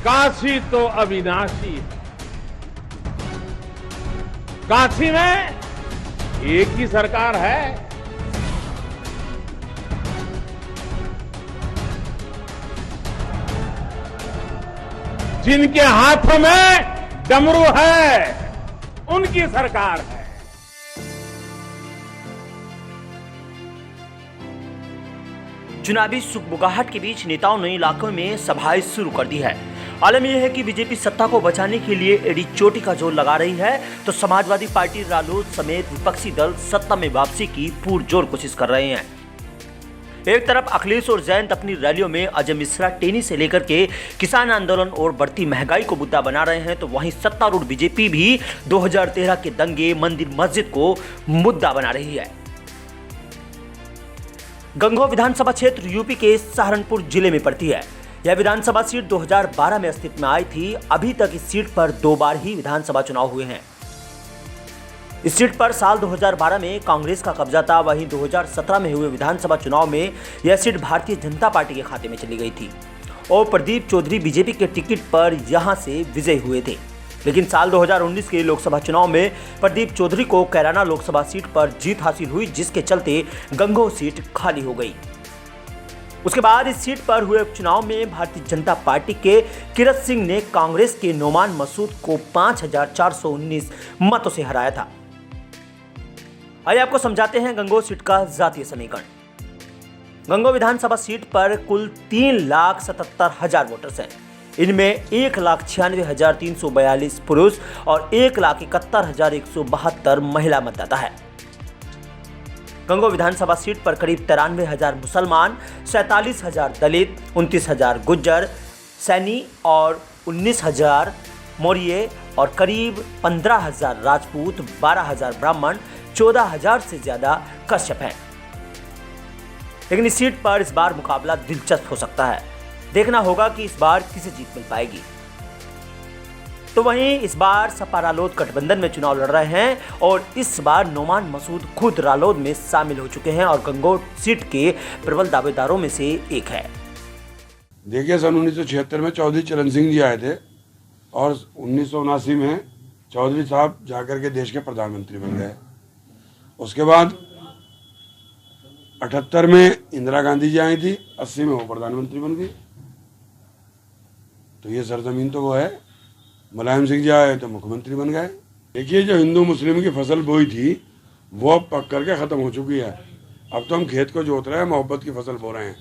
काशी तो अविनाशी है। काशी में एक ही सरकार है। जिनके हाथों में डमरू है, उनकी सरकार है। चुनावी सुगबुगाहट के बीच नेताओं ने इलाकों में सभाएं शुरू कर दी है। आलम यह है कि बीजेपी सत्ता को बचाने के लिए एड़ी चोटी का जोर लगा रही है, तो समाजवादी पार्टी रालोद समेत विपक्षी दल सत्ता में वापसी की पुरजोर कोशिश कर रहे हैं। एक तरफ अखिलेश और जयंत अपनी रैलियों में अजय मिश्रा टेनी से लेकर के किसान आंदोलन और बढ़ती महंगाई को मुद्दा बना रहे हैं, तो वहीं सत्तारूढ़ बीजेपी भी 2013 के दंगे, मंदिर मस्जिद को मुद्दा बना रही है। गंगोह विधानसभा क्षेत्र यूपी के सहारनपुर जिले में पड़ती है। यह विधानसभा सीट 2012 में अस्तित्व में आई थी। अभी तक इस सीट पर 2 बार ही विधानसभा चुनाव हुए हैं। इस सीट पर साल 2012 में कांग्रेस का कब्जा था। वहीं 2017 में हुए विधानसभा चुनाव में यह सीट भारतीय जनता पार्टी के खाते में चली गई थी और प्रदीप चौधरी बीजेपी के टिकट पर यहां से विजयी हुए थे। लेकिन साल 2019 के लोकसभा चुनाव में प्रदीप चौधरी को कैराना लोकसभा सीट पर जीत हासिल हुई, जिसके चलते गंगोह सीट खाली हो गई। उसके बाद इस सीट पर हुए उपचुनाव में भारतीय जनता पार्टी के किरत सिंह ने कांग्रेस के नोमान मसूद को 5419 मतों से हराया था। आइए आपको समझाते हैं गंगोह सीट का जातीय समीकरण। गंगोह विधानसभा सीट पर कुल 3,77,000 वोटर्स हैं। इनमें 1,96,342 पुरुष और 1,71,172 महिला मतदाता है। गंगोह विधानसभा सीट पर करीब 93,000 मुसलमान, 47,000 दलित, 29,000 गुज्जर, सैनी और 19,000 मौर्य और करीब 15,000 राजपूत, 12,000 ब्राह्मण, 14,000 से ज्यादा कश्यप हैं। लेकिन इस सीट पर इस बार मुकाबला दिलचस्प हो सकता है। देखना होगा कि इस बार किसे जीत मिल पाएगी। तो वहीं इस बार सपा रालोद गठबंधन में चुनाव लड़ रहे हैं और इस बार नोमान मसूद खुद रालोद में शामिल हो चुके हैं और गंगोह सीट के प्रबल दावेदारों में से एक है। देखिए, सन 1976 में चौधरी चरण सिंह जी आए थे और 1979 में चौधरी साहब जाकर के देश के प्रधानमंत्री बन गए। उसके बाद 78 में इंदिरा गांधी जी आई थी, 80 में वो प्रधानमंत्री बन गई। तो ये सरजमीन तो वो है। मुलायम सिंह जी आए तो मुख्यमंत्री बन गए। देखिए, जो हिंदू मुस्लिम की फसल बोई थी वो अब पक करके खत्म हो चुकी है। अब तो हम खेत को जोत रहे हैं, मोहब्बत की फसल बो रहे हैं।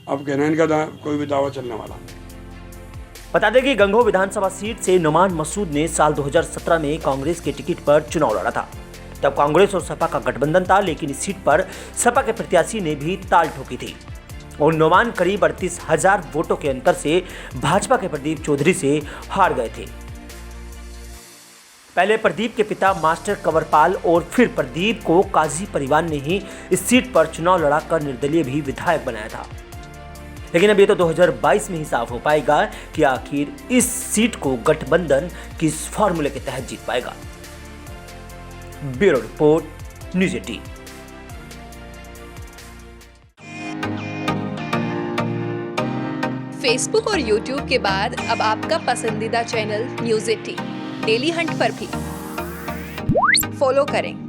अब कहना इनका कोई भी दावा चलने वाला। बता दें कि गंगोह विधानसभा सीट से नोमान मसूद ने साल 2017 में कांग्रेस के टिकट पर चुनाव लड़ा था। तब कांग्रेस और सपा का गठबंधन था, लेकिन इस सीट पर सपा के प्रत्याशी ने भी ताल ठोकी थी और नोमान करीब 38,000 वोटों के अंतर से भाजपा के प्रदीप चौधरी से हार गए थे। पहले प्रदीप के पिता मास्टर कंवरपाल और फिर प्रदीप को काजी परिवार ने ही इस सीट पर चुनाव लड़ाकर निर्दलीय भी विधायक बनाया था। लेकिन अब ये तो 2022 में ही साफ हो पाएगा कि आखिर इस सीट को गठबंधन किस फॉर्मूले के तहत जीत पाएगा। Bureau report, news 18। फेसबुक और यूट्यूब के बाद अब आपका पसंदीदा चैनल न्यूज़ 18 डेली हंट पर भी फॉलो करें।